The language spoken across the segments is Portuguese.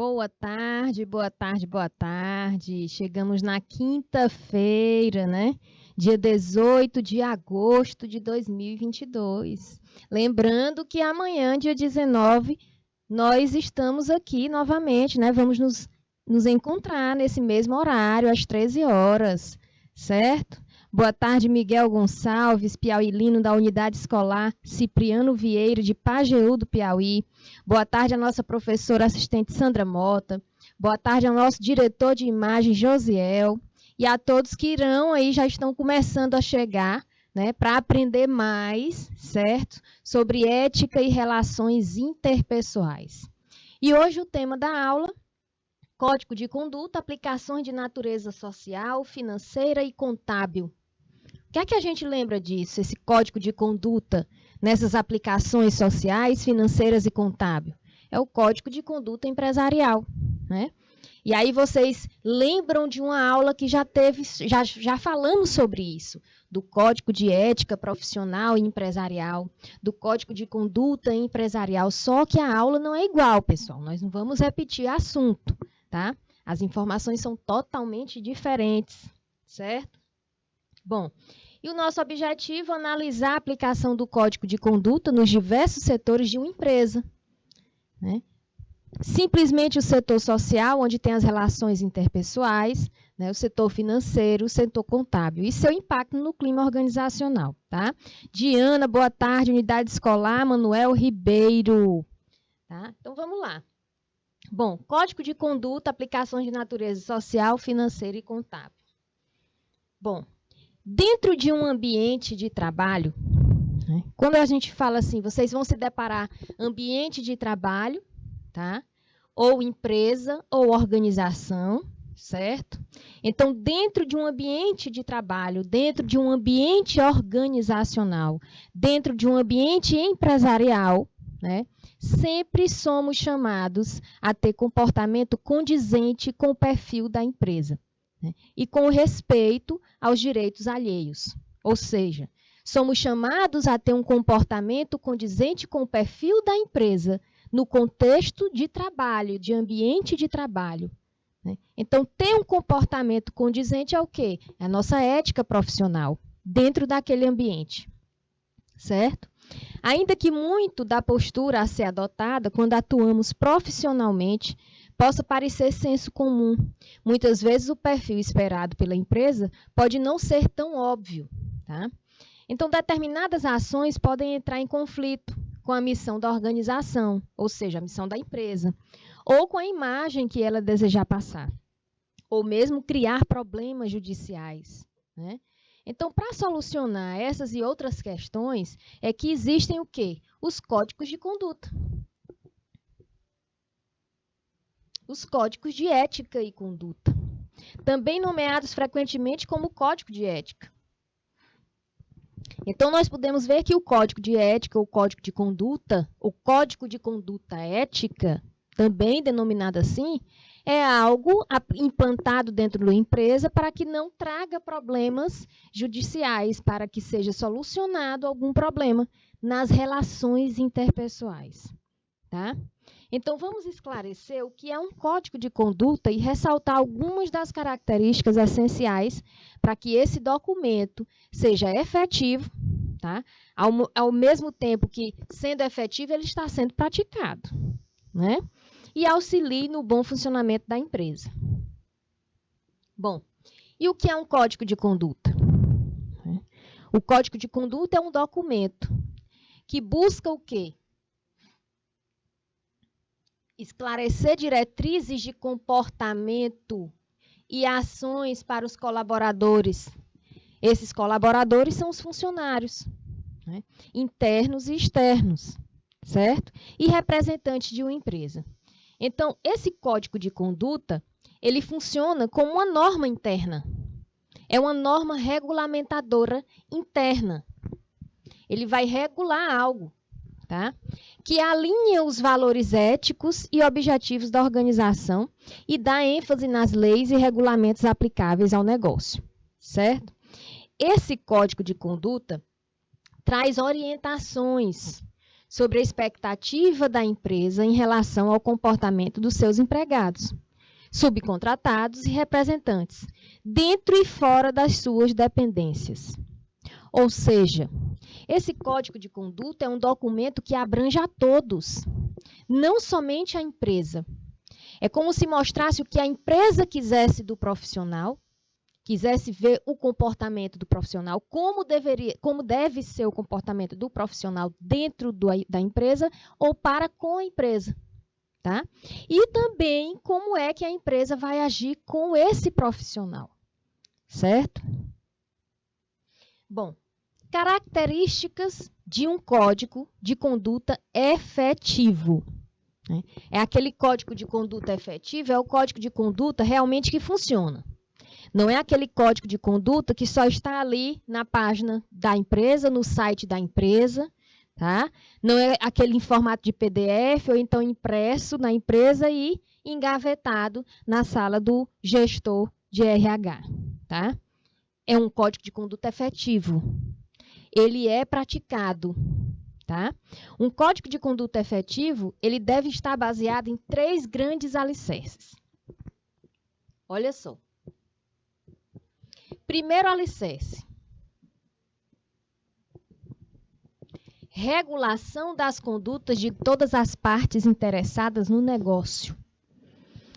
Boa tarde, boa tarde, boa tarde. Chegamos na quinta-feira, né? Dia 18 de agosto de 2022. Lembrando que amanhã, dia 19, nós estamos aqui novamente, né? Vamos nos encontrar nesse mesmo horário, às 13 horas, certo? Boa tarde, Miguel Gonçalves, piauilino da Unidade Escolar Cipriano Vieira, de Pajeú do Piauí. Boa tarde à nossa professora assistente Sandra Mota. Boa tarde ao nosso diretor de imagem, Josiel. E a todos que irão aí, já estão começando a chegar, né, para aprender mais, certo? Sobre ética e relações interpessoais. E hoje o tema da aula, Código de Conduta, aplicações de natureza social, financeira e contábil. O que é que a gente lembra disso, esse código de conduta, nessas aplicações sociais, financeiras e contábil? É o código de conduta empresarial, né? E aí vocês lembram de uma aula que já falamos sobre isso, do código de ética profissional e empresarial, do código de conduta empresarial, só que a aula não é igual, pessoal, nós não vamos repetir assunto, tá? As informações são totalmente diferentes, certo? Bom, e o nosso objetivo é analisar a aplicação do código de conduta nos diversos setores de uma empresa, né? Simplesmente o setor social, onde tem as relações interpessoais, né? O setor financeiro, o setor contábil e seu impacto no clima organizacional, tá? Diana, boa tarde, unidade escolar, Manuel Ribeiro, tá? Então vamos lá. Bom, código de conduta, aplicações de natureza social, financeira e contábil. Bom, dentro de um ambiente de trabalho, né, quando a gente fala assim, vocês vão se deparar ambiente de trabalho, tá? Ou empresa ou organização, certo? Então, dentro de um ambiente de trabalho, dentro de um ambiente organizacional, dentro de um ambiente empresarial, né, sempre somos chamados a ter comportamento condizente com o perfil da empresa, né, e com respeito aos direitos alheios. Ou seja, somos chamados a ter um comportamento condizente com o perfil da empresa no contexto de trabalho, de ambiente de trabalho, né? Então, ter um comportamento condizente é o quê? É a nossa ética profissional dentro daquele ambiente, certo? Ainda que muito da postura a ser adotada quando atuamos profissionalmente possa parecer senso comum, muitas vezes o perfil esperado pela empresa pode não ser tão óbvio, tá? Então, determinadas ações podem entrar em conflito com a missão da organização, ou seja, a missão da empresa, ou com a imagem que ela desejar passar, ou mesmo criar problemas judiciais, né? Então, para solucionar essas e outras questões, é que existem o quê? Os códigos de conduta. Os códigos de ética e conduta, também nomeados frequentemente como código de ética. Então, nós podemos ver que o código de ética, o código de conduta, o código de conduta ética, também denominado assim, é algo implantado dentro da empresa para que não traga problemas judiciais, para que seja solucionado algum problema nas relações interpessoais, tá? Então, vamos esclarecer o que é um código de conduta e ressaltar algumas das características essenciais para que esse documento seja efetivo, tá? Ao mesmo tempo que, sendo efetivo, ele está sendo praticado, né? E auxilie no bom funcionamento da empresa. Bom, e o que é um código de conduta? O código de conduta é um documento que busca o quê? Esclarecer diretrizes de comportamento e ações para os colaboradores. Esses colaboradores são os funcionários, né? Internos e externos, certo? E representantes de uma empresa. Então, esse código de conduta, ele funciona como uma norma interna. É uma norma regulamentadora interna. Ele vai regular algo, tá? Que alinha os valores éticos e objetivos da organização e dá ênfase nas leis e regulamentos aplicáveis ao negócio, certo? Esse código de conduta traz orientações sobre a expectativa da empresa em relação ao comportamento dos seus empregados, subcontratados e representantes, dentro e fora das suas dependências. Ou seja, esse código de conduta é um documento que abrange a todos, não somente a empresa. É como se mostrasse o que a empresa quisesse do profissional, quisesse ver o comportamento do profissional, como deve ser o comportamento do profissional dentro da empresa ou para com a empresa. Tá? E também como é que a empresa vai agir com esse profissional. Certo? Bom, características de um código de conduta efetivo. É aquele código de conduta efetivo, é o código de conduta realmente que funciona. Não é aquele código de conduta que só está ali na página da empresa, no site da empresa, tá? Não é aquele em formato de PDF ou então impresso na empresa e engavetado na sala do gestor de RH, tá? É um código de conduta efetivo. Ele é praticado, tá? Um código de conduta efetivo, ele deve estar baseado em 3 grandes alicerces. Olha só. Primeiro alicerce. Regulação das condutas de todas as partes interessadas no negócio.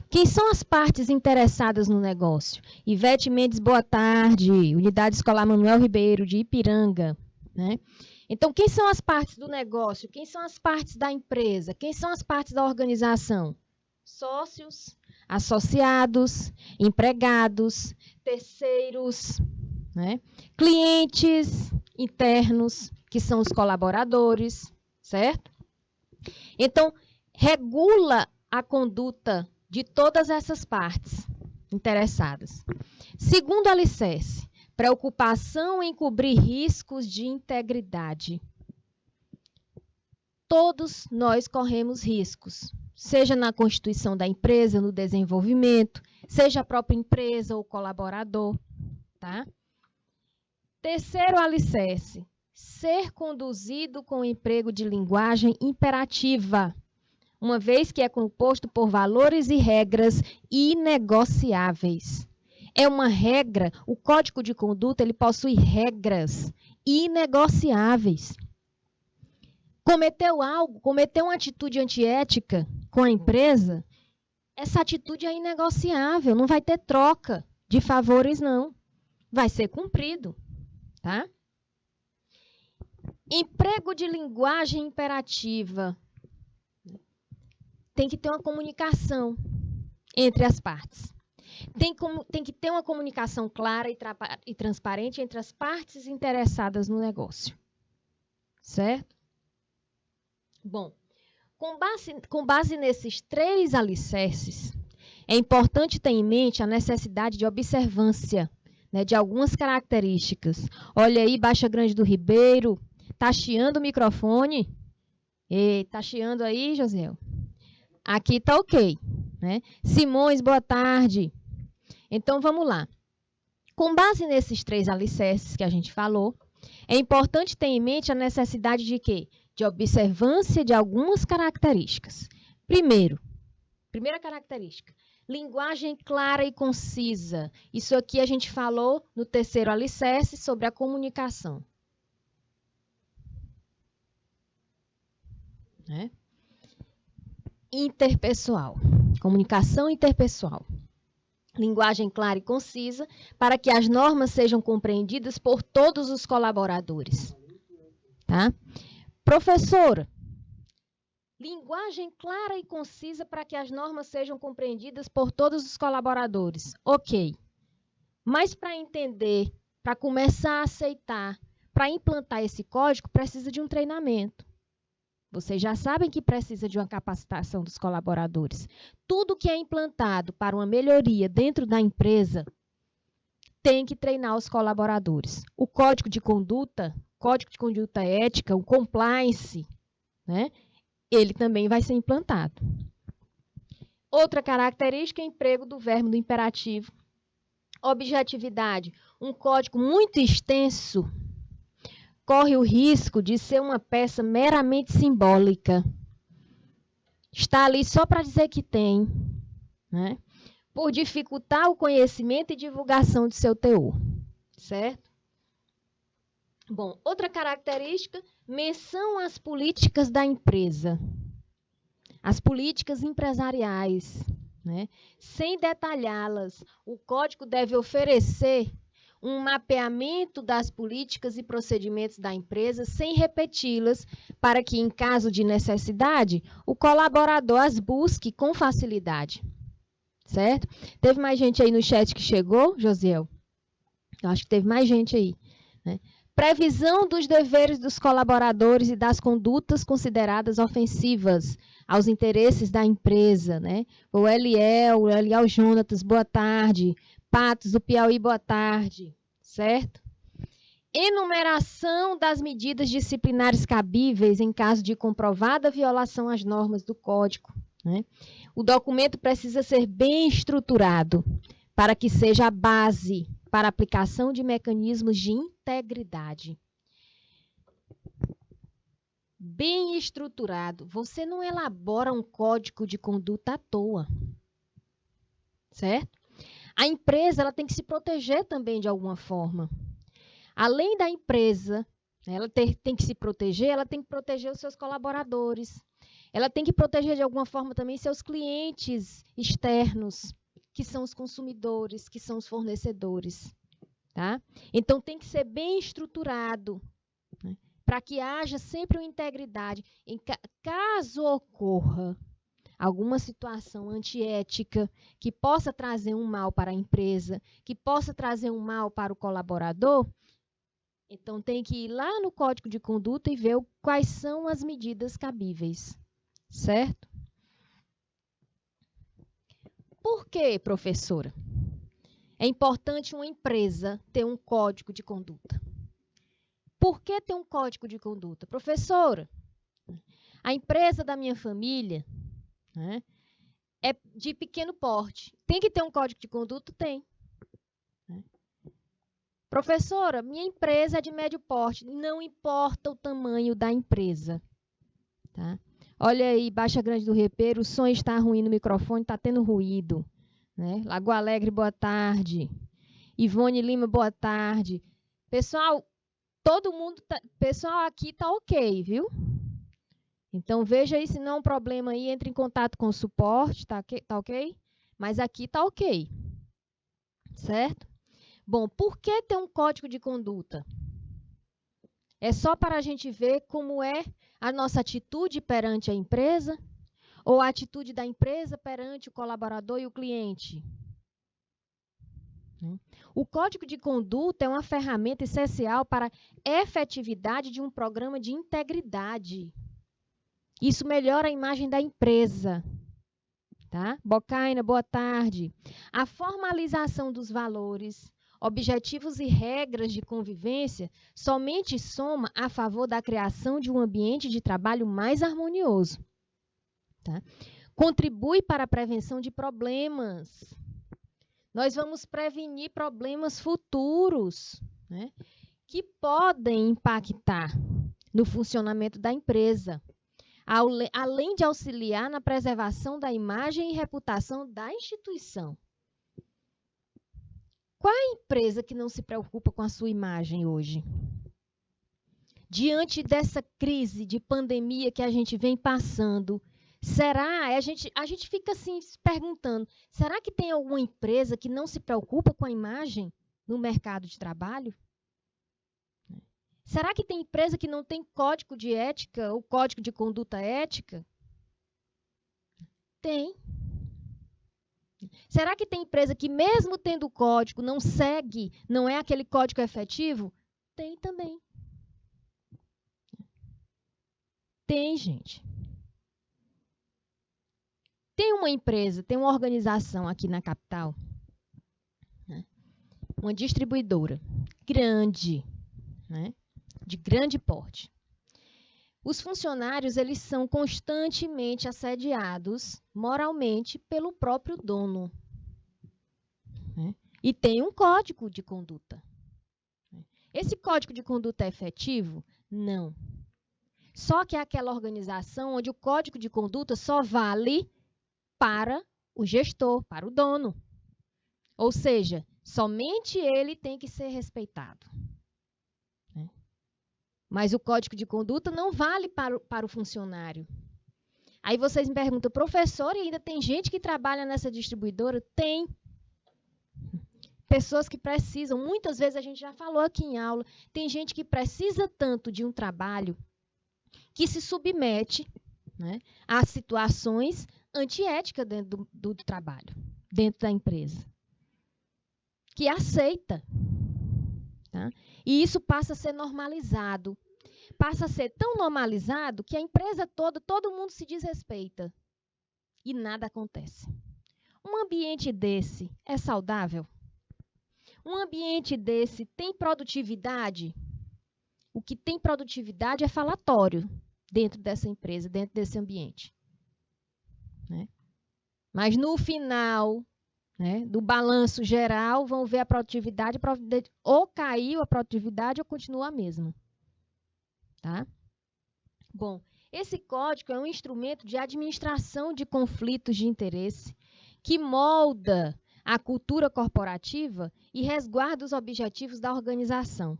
Quem são as partes interessadas no negócio? Ivete Mendes, boa tarde. Unidade Escolar Manuel Ribeiro, de Ipiranga. Né? Então, quem são as partes do negócio? Quem são as partes da empresa? Quem são as partes da organização? Sócios, associados, empregados, terceiros, né? Clientes internos, que são os colaboradores, certo? Então, regula a conduta de todas essas partes interessadas. Segundo alicerce, preocupação em cobrir riscos de integridade. Todos nós corremos riscos, seja na constituição da empresa, no desenvolvimento, seja a própria empresa ou o colaborador, tá? Terceiro alicerce, ser conduzido com o emprego de linguagem imperativa, uma vez que é composto por valores e regras inegociáveis. É uma regra, o código de conduta, ele possui regras inegociáveis. Cometeu algo, cometeu uma atitude antiética com a empresa, essa atitude é inegociável, não vai ter troca de favores, não. Vai ser cumprido, tá? Emprego de linguagem imperativa. Tem que ter uma comunicação entre as partes. Tem que ter uma comunicação clara e transparente entre as partes interessadas no negócio. Certo? Bom, com base nesses 3 alicerces, é importante ter em mente a necessidade de observância, né, de algumas características. Olha aí, Baixa Grande do Ribeiro, tá chiando o microfone? Ei, tá chiando aí, Josiel? Aqui tá ok, né? Simões, boa tarde. Então, vamos lá. Com base nesses 3 alicerces que a gente falou, é importante ter em mente a necessidade de quê? De observância de algumas características. Primeira característica, linguagem clara e concisa. Isso aqui a gente falou no terceiro alicerce sobre a comunicação. Né? Interpessoal, comunicação interpessoal. Linguagem clara e concisa para que as normas sejam compreendidas por todos os colaboradores. Tá? Professora, linguagem clara e concisa para que as normas sejam compreendidas por todos os colaboradores. Ok. Mas para entender, para começar a aceitar, para implantar esse código, precisa de um treinamento. Vocês já sabem que precisa de uma capacitação dos colaboradores. Tudo que é implantado para uma melhoria dentro da empresa tem que treinar os colaboradores. O código de conduta ética, o compliance, né? Ele também vai ser implantado. Outra característica é o emprego do verbo do imperativo. Objetividade, um código muito extenso corre o risco de ser uma peça meramente simbólica. Está ali só para dizer que tem, né? Por dificultar o conhecimento e divulgação de seu teor, certo? Bom, outra característica, menção às políticas da empresa, as políticas empresariais, né? Sem detalhá-las, o código deve oferecer um mapeamento das políticas e procedimentos da empresa sem repeti-las, para que, em caso de necessidade, o colaborador as busque com facilidade. Certo? Teve mais gente aí no chat que chegou, Josiel? Eu acho que teve mais gente aí, né? Previsão dos deveres dos colaboradores e das condutas consideradas ofensivas aos interesses da empresa, né? O Eliel Jonatas, boa tarde. Patos do Piauí, boa tarde. Certo? Enumeração das medidas disciplinares cabíveis em caso de comprovada violação às normas do Código, né? O documento precisa ser bem estruturado para que seja a base para a aplicação de mecanismos de integridade. Bem estruturado. Você não elabora um código de conduta à toa, certo? A empresa ela tem que se proteger também de alguma forma. Além da empresa, ela tem que se proteger, ela tem que proteger os seus colaboradores. Ela tem que proteger de alguma forma também seus clientes externos, que são os consumidores, que são os fornecedores. Tá? Então, tem que ser bem estruturado, né? Para que haja sempre uma integridade. Caso ocorra alguma situação antiética que possa trazer um mal para a empresa, que possa trazer um mal para o colaborador, então tem que ir lá no Código de Conduta e ver quais são as medidas cabíveis. Certo? Por que, professora? É importante uma empresa ter um código de conduta. Por que ter um código de conduta? Professora, a empresa da minha família, né, é de pequeno porte. Tem que ter um código de conduta? Tem. Professora, minha empresa é de médio porte. Não importa o tamanho da empresa. Tá? Olha aí, Baixa Grande do Repeiro, o som está ruim no microfone, está tendo ruído. Né? Lagoa Alegre, boa tarde. Ivone Lima, boa tarde. Pessoal, todo mundo, pessoal aqui está ok, viu? Então, veja aí se não é um problema aí, entre em contato com o suporte, tá ok? Mas aqui está ok. Certo? Bom, por que ter um código de conduta? É só para a gente ver como é a nossa atitude perante a empresa ou a atitude da empresa perante o colaborador e o cliente? O código de conduta é uma ferramenta essencial para a efetividade de um programa de integridade. Isso melhora a imagem da empresa. Tá? Bocaina, boa tarde. A formalização dos valores, objetivos e regras de convivência somente soma a favor da criação de um ambiente de trabalho mais harmonioso. Tá? Contribui para a prevenção de problemas. Nós vamos prevenir problemas futuros, né, que podem impactar no funcionamento da empresa, além de auxiliar na preservação da imagem e reputação da instituição. Qual é a empresa que não se preocupa com a sua imagem hoje? Diante dessa crise de pandemia que a gente vem passando, será? A gente fica assim se perguntando, será que tem alguma empresa que não se preocupa com a imagem no mercado de trabalho? Será que tem empresa que não tem código de ética ou código de conduta ética? Tem. Será que tem empresa que, mesmo tendo código, não segue, não é aquele código efetivo? Tem também. Tem, gente. Tem uma empresa, tem uma organização aqui na capital, né? Uma distribuidora grande, né? De grande porte. Os funcionários eles são constantemente assediados moralmente pelo próprio dono, né? E tem um código de conduta. Esse código de conduta é efetivo? Não. Só que é aquela organização onde o código de conduta só vale para o gestor, para o dono. Ou seja, somente ele tem que ser respeitado. Mas o código de conduta não vale para o funcionário. Aí vocês me perguntam, professor, e ainda tem gente que trabalha nessa distribuidora? Tem. Pessoas que precisam, muitas vezes a gente já falou aqui em aula, tem gente que precisa tanto de um trabalho que se submete, né, a situações antiéticas dentro do trabalho, dentro da empresa. Que aceita. Tá? E isso passa a ser normalizado. Passa a ser tão normalizado que a empresa toda, todo mundo se desrespeita. E nada acontece. Um ambiente desse é saudável? Um ambiente desse tem produtividade? O que tem produtividade é falatório dentro dessa empresa, dentro desse ambiente. Né? Mas no final, né, do balanço geral, vão ver a produtividade ou caiu a produtividade ou continua a mesma. Tá? Bom, esse código é um instrumento de administração de conflitos de interesse que molda a cultura corporativa e resguarda os objetivos da organização.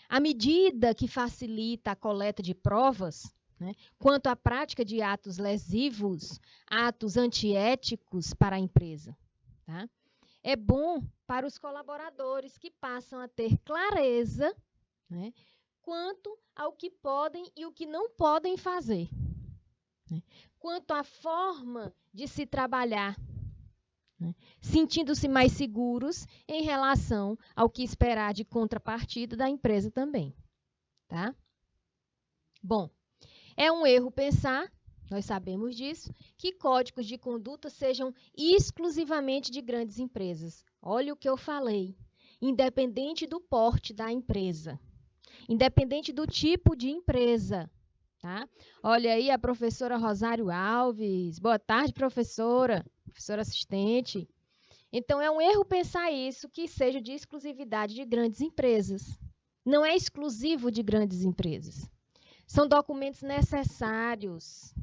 À medida que facilita a coleta de provas, né, quanto à prática de atos lesivos, atos antiéticos para a empresa, tá? É bom para os colaboradores que passam a ter clareza, né, quanto ao que podem e o que não podem fazer, né? Quanto à forma de se trabalhar, né? Sentindo-se mais seguros em relação ao que esperar de contrapartida da empresa também. Tá? Bom, é um erro pensar, nós sabemos disso, que códigos de conduta sejam exclusivamente de grandes empresas. Olha o que eu falei, independente do porte da empresa. Independente do tipo de empresa. Tá? Olha aí a professora Rosário Alves. Boa tarde, professora. Professora assistente. Então, é um erro pensar isso, que seja de exclusividade de grandes empresas. Não é exclusivo de grandes empresas. São documentos necessários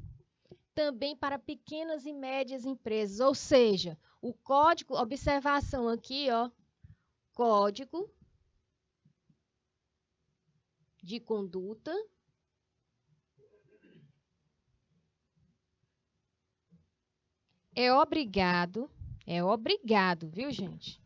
também para pequenas e médias empresas. Ou seja, o código, observação aqui, ó, código de conduta é obrigado, viu, gente?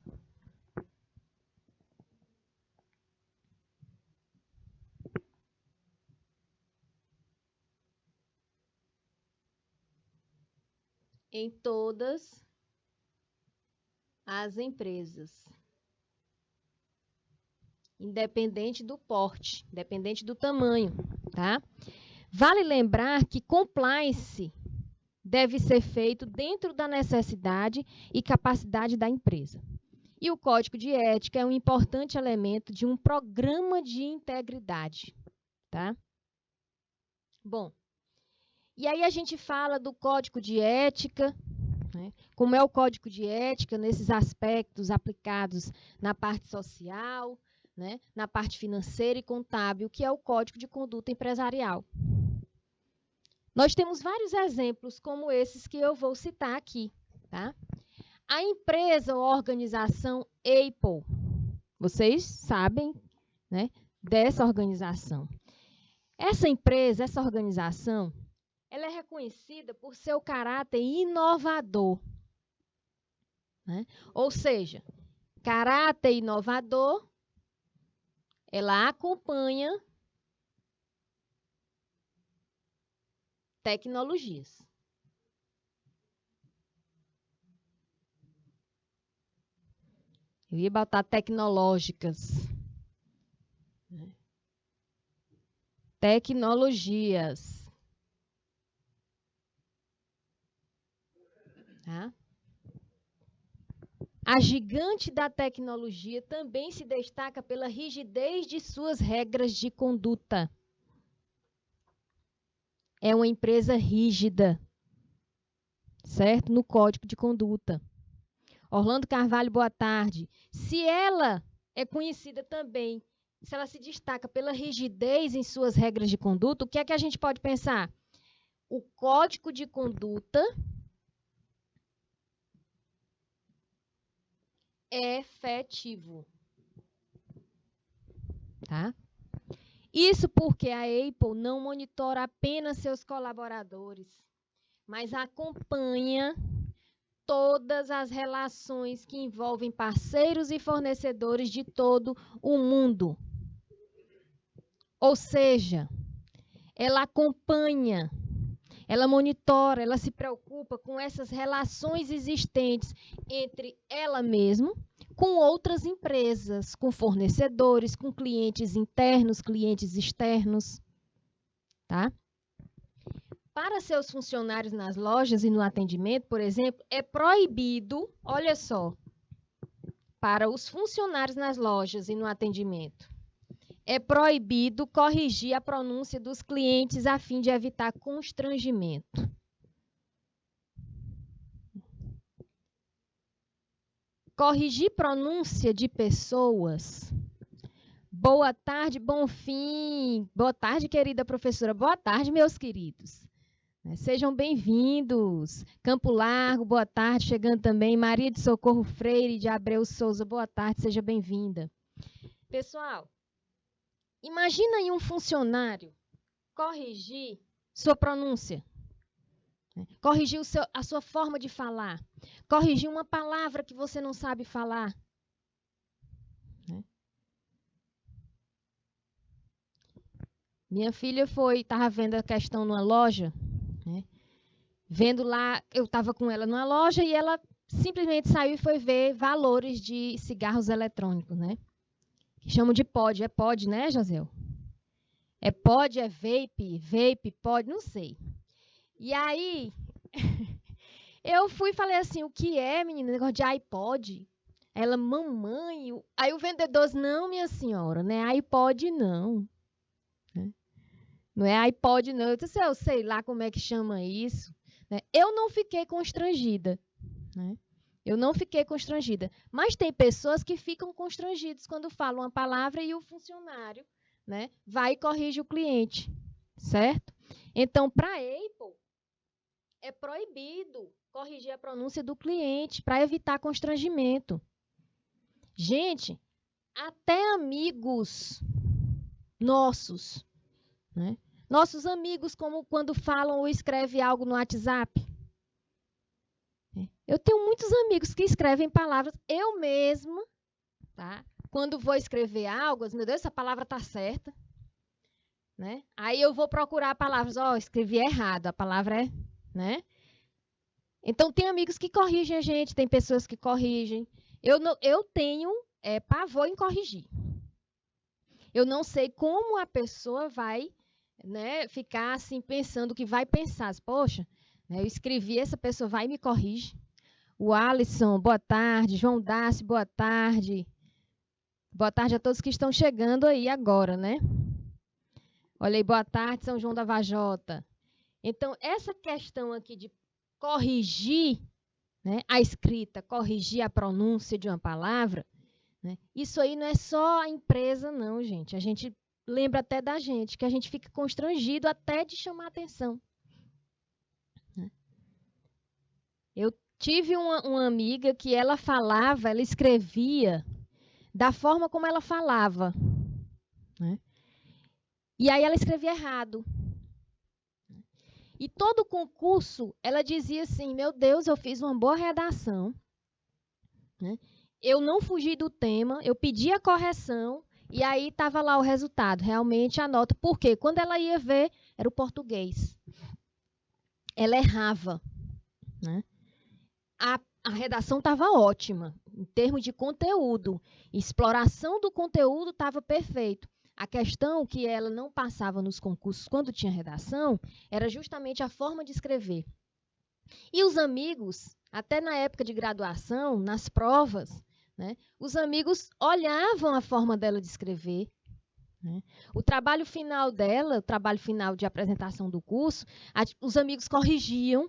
Em todas as empresas. Independente do porte, independente do tamanho, tá? Vale lembrar que compliance deve ser feito dentro da necessidade e capacidade da empresa. E o código de ética é um importante elemento de um programa de integridade, tá? Bom, e aí a gente fala do código de ética, né? Como é o código de ética nesses aspectos aplicados na parte social, né? Na parte financeira e contábil, que é o código de conduta empresarial. Nós temos vários exemplos como esses que eu vou citar aqui. Tá? A empresa ou organização Apple, vocês sabem, né, dessa organização. Essa empresa, essa organização, ela é reconhecida por seu caráter inovador. Né? Ou seja, caráter inovador, ela acompanha tecnologias. Eu ia botar tecnológicas. Tecnologias. Tá? A gigante da tecnologia também se destaca pela rigidez de suas regras de conduta. É uma empresa rígida, certo? No código de conduta. Orlando Carvalho, boa tarde. Se ela é conhecida também se ela se destaca pela rigidez em suas regras de conduta, o que é que a gente pode pensar? O código de conduta é efetivo. Tá? Isso porque a Apple não monitora apenas seus colaboradores, mas acompanha todas as relações que envolvem parceiros e fornecedores de todo o mundo. Ou seja, ela acompanha, ela monitora, ela se preocupa com essas relações existentes entre ela mesma, com outras empresas, com fornecedores, com clientes internos, clientes externos, tá? Para seus funcionários nas lojas e no atendimento, por exemplo, é proibido, olha só, para os funcionários nas lojas e no atendimento, é proibido corrigir a pronúncia dos clientes a fim de evitar constrangimento. Corrigir pronúncia de pessoas. Boa tarde, Bonfim. Boa tarde, querida professora. Boa tarde, meus queridos. Sejam bem-vindos. Campo Largo, boa tarde. Chegando também Maria de Socorro Freire de Abreu Souza. Boa tarde, seja bem-vinda. Pessoal, imagina aí um funcionário corrigir sua pronúncia, corrigir a sua forma de falar, corrigir uma palavra que você não sabe falar. Minha filha estava vendo a questão numa loja, vendo lá, eu estava com ela numa loja e ela simplesmente saiu e foi ver valores de cigarros eletrônicos, que chamam de pod. É pod, né, José? É pod, é vape, pod, não sei. E aí, eu fui e falei assim, o que é, menina, negócio de iPod? Ela, mamãe. Aí o vendedor disse, não, minha senhora, não é iPod, não. Não é iPod, não. Eu disse, eu sei lá como é que chama isso. Eu não fiquei constrangida. Eu não fiquei constrangida. Mas tem pessoas que ficam constrangidas quando falam uma palavra e o funcionário vai e corrige o cliente. Certo? Então, para a Apple, é proibido corrigir a pronúncia do cliente para evitar constrangimento. Gente, até amigos nossos, nossos amigos, como quando falam ou escrevem algo no WhatsApp. Eu tenho muitos amigos que escrevem palavras, eu mesma, tá? Quando vou escrever algo, meu Deus, essa palavra está certa. Aí eu vou procurar palavras, escrevi errado, a palavra é, Então, tem amigos que corrigem a gente, tem pessoas que corrigem. Eu tenho pavor em corrigir. Eu não sei como a pessoa vai ficar assim, pensando que vai pensar. Poxa, eu escrevi, essa pessoa vai e me corrige. O Alisson, boa tarde. João Dácio, boa tarde. Boa tarde a todos que estão chegando aí agora, Olha aí, boa tarde, São João da Vajota. Então, essa questão aqui de corrigir a escrita, corrigir a pronúncia de uma palavra, isso aí não é só a empresa, não, gente. A gente lembra até da gente, que a gente fica constrangido até de chamar atenção. Eu tive uma amiga que ela falava, ela escrevia da forma como ela falava. E aí ela escrevia errado. E todo concurso, ela dizia assim, meu Deus, eu fiz uma boa redação. Eu não fugi do tema, eu pedi a correção e aí estava lá o resultado, realmente a nota. Por quê? Quando ela ia ver, era o português. Ela errava. A redação estava ótima, em termos de conteúdo. Exploração do conteúdo estava perfeito. A questão que ela não passava nos concursos quando tinha redação era justamente a forma de escrever. E os amigos, até na época de graduação, nas provas, os amigos olhavam a forma dela de escrever. O trabalho final dela, o trabalho final de apresentação do curso, os amigos corrigiam,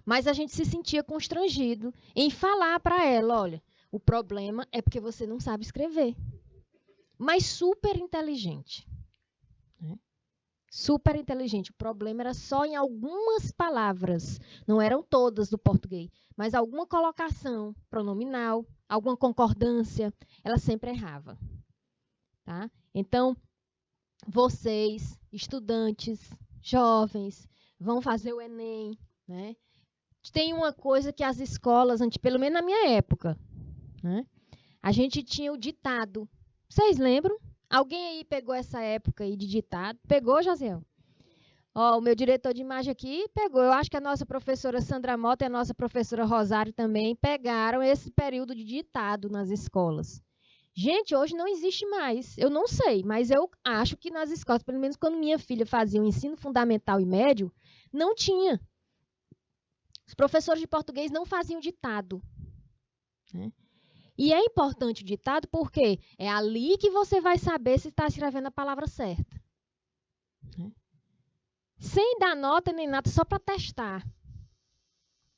mas a gente se sentia constrangido em falar para ela, olha, o problema é porque você não sabe escrever. mas super inteligente. Né? Super inteligente. O problema era só em algumas palavras, não eram todas do português, mas alguma colocação pronominal, alguma concordância, ela sempre errava. Tá? Então, vocês, estudantes, jovens, vão fazer o Enem, né? Tem uma coisa que as escolas, pelo menos na minha época, né? A gente tinha o ditado. Vocês lembram? Alguém aí pegou essa época aí de ditado? Pegou, Josiel? Ó, o meu diretor de imagem aqui pegou. Eu acho que a nossa professora Sandra Mota e a nossa professora Rosário também pegaram esse período de ditado nas escolas. Gente, hoje não existe mais. Eu não sei, mas eu acho que nas escolas, pelo menos quando minha filha fazia o ensino fundamental e médio, não tinha. Os professores de português não faziam ditado. Né? E é importante o ditado porque é ali que você vai saber se está escrevendo a palavra certa. Né? Sem dar nota nem nada, só para testar.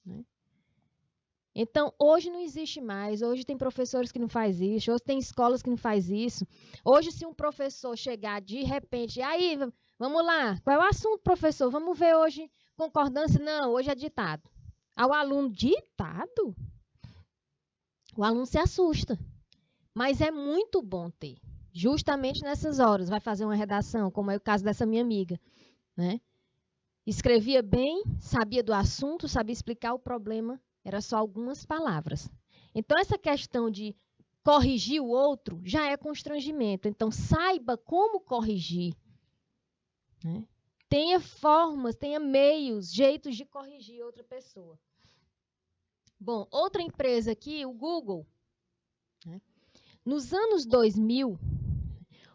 Né? Então, hoje não existe mais. Hoje tem professores que não fazem isso. Hoje tem escolas que não fazem isso. Hoje, se um professor chegar de repente, aí, vamos lá, qual é o assunto, professor? Vamos ver hoje concordância? Não, hoje é ditado. Ao aluno, ditado? O aluno se assusta. Mas é muito bom ter. Justamente nessas horas. Vai fazer uma redação, como é o caso dessa minha amiga. Né? Escrevia bem, sabia do assunto, sabia explicar o problema. Era só algumas palavras. Então, essa questão de corrigir o outro já é constrangimento. Então, saiba como corrigir. Né? Tenha formas, tenha meios, jeitos de corrigir outra pessoa. Bom, outra empresa aqui, o Google. Né? Nos anos 2000,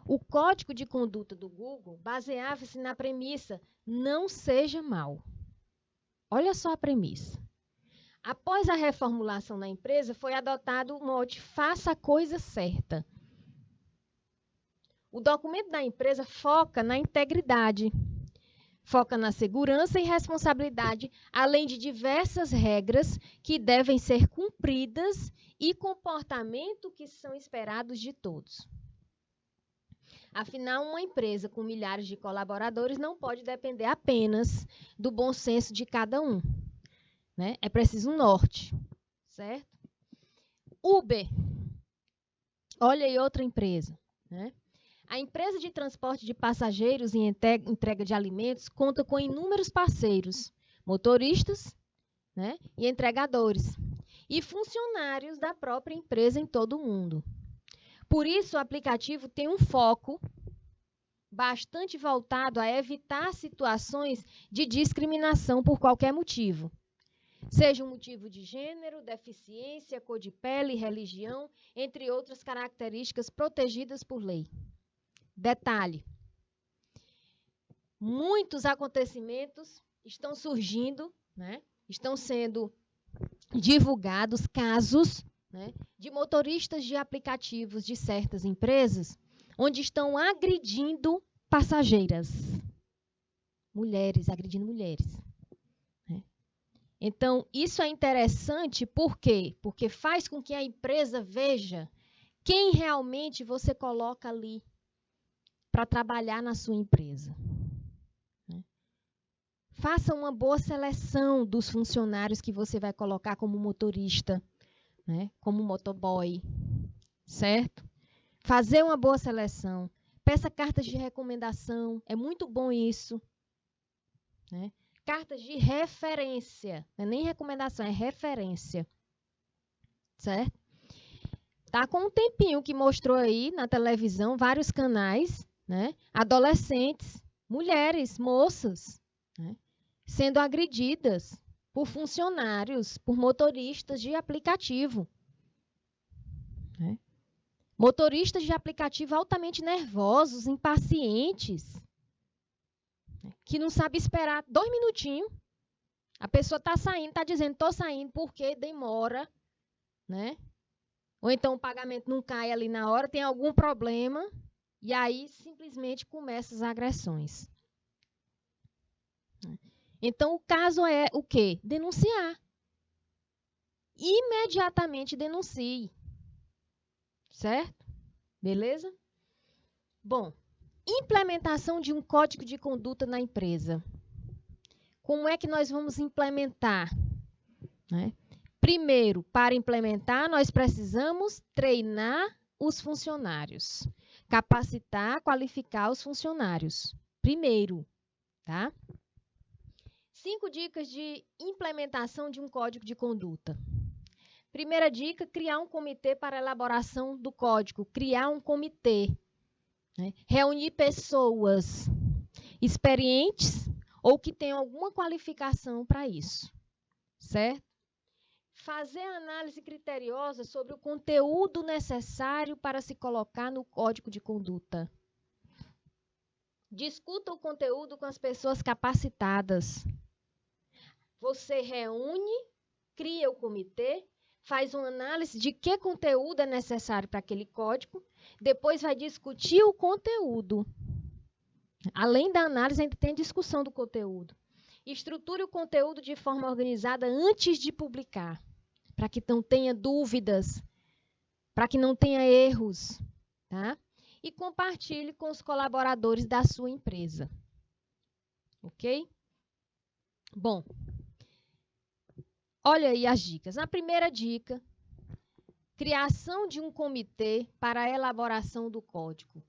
o código de conduta do Google baseava-se na premissa não seja mal. Olha só a premissa. Após a reformulação da empresa, foi adotado o mote faça a coisa certa. O documento da empresa foca na integridade, foca na segurança e responsabilidade, além de diversas regras que devem ser cumpridas e comportamento que são esperados de todos. Afinal, uma empresa com milhares de colaboradores não pode depender apenas do bom senso de cada um. Né? É preciso um norte, certo? Uber, olha aí outra empresa. Né? A empresa de transporte de passageiros e entrega de alimentos conta com inúmeros parceiros, motoristas, né? E entregadores, e funcionários da própria empresa em todo o mundo. Por isso, o aplicativo tem um foco bastante voltado a evitar situações de discriminação por qualquer motivo. Seja um motivo de gênero, deficiência, cor de pele, religião, entre outras características protegidas por lei. Detalhe, muitos acontecimentos estão surgindo, né? Estão sendo divulgados casos, né, de motoristas de aplicativos de certas empresas onde estão agredindo passageiras. Mulheres, agredindo mulheres. Então, isso é interessante, por quê? Porque faz com que a empresa veja quem realmente você coloca ali para trabalhar na sua empresa. Faça uma boa seleção dos funcionários que você vai colocar como motorista, né? Como motoboy, certo? Fazer uma boa seleção. Peça cartas de recomendação, é muito bom isso. Né? Cartas de referência, não é nem recomendação, é referência. Certo? Tá com um tempinho que mostrou aí na televisão vários canais, né? Adolescentes, mulheres, moças, né? Sendo agredidas por funcionários, por motoristas de aplicativo. Né? Motoristas de aplicativo altamente nervosos, impacientes, que não sabe esperar 2 minutinhos. A pessoa está saindo, está dizendo, estou saindo porque demora, né? Ou então o pagamento não cai ali na hora, tem algum problema, e aí simplesmente começam as agressões. Então, o caso é o quê? Denunciar. Imediatamente denuncie. Certo? Beleza? Bom, implementação de um código de conduta na empresa. Como é que nós vamos implementar? Né? Primeiro, para implementar, nós precisamos treinar os funcionários, capacitar, qualificar os funcionários. Primeiro, tá? 5 dicas de implementação de um código de conduta. Primeira dica, criar um comitê para elaboração do código. Criar um comitê. Né? Reunir pessoas experientes ou que tenham alguma qualificação para isso. Certo? Fazer análise criteriosa sobre o conteúdo necessário para se colocar no código de conduta. Discuta o conteúdo com as pessoas capacitadas. Você reúne, cria o comitê, faz uma análise de que conteúdo é necessário para aquele código, depois vai discutir o conteúdo. Além da análise, ainda tem a discussão do conteúdo. Estruture o conteúdo de forma organizada antes de publicar, para que não tenha dúvidas, para que não tenha erros, tá? E compartilhe com os colaboradores da sua empresa. Ok? Bom, olha aí as dicas. A primeira dica, criação de um comitê para a elaboração do código.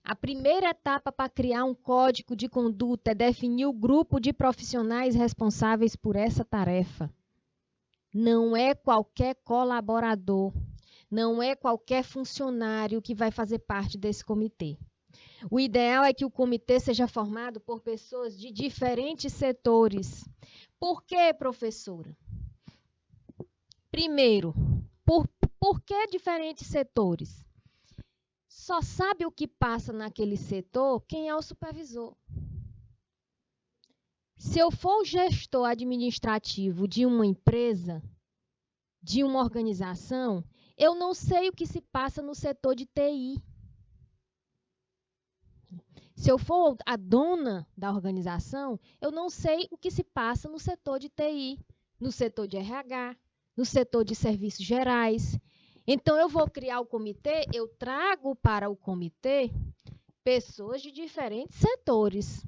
A primeira etapa para criar um código de conduta é definir o grupo de profissionais responsáveis por essa tarefa. Não é qualquer colaborador, não é qualquer funcionário que vai fazer parte desse comitê. O ideal é que o comitê seja formado por pessoas de diferentes setores. Por quê, professora? Primeiro, por que diferentes setores? Só sabe o que passa naquele setor quem é o supervisor. Se eu for o gestor administrativo de uma empresa, de uma organização, eu não sei o que se passa no setor de TI. Se eu for a dona da organização, eu não sei o que se passa no setor de TI, no setor de RH, no setor de serviços gerais. Então, eu vou criar o comitê, eu trago para o comitê pessoas de diferentes setores.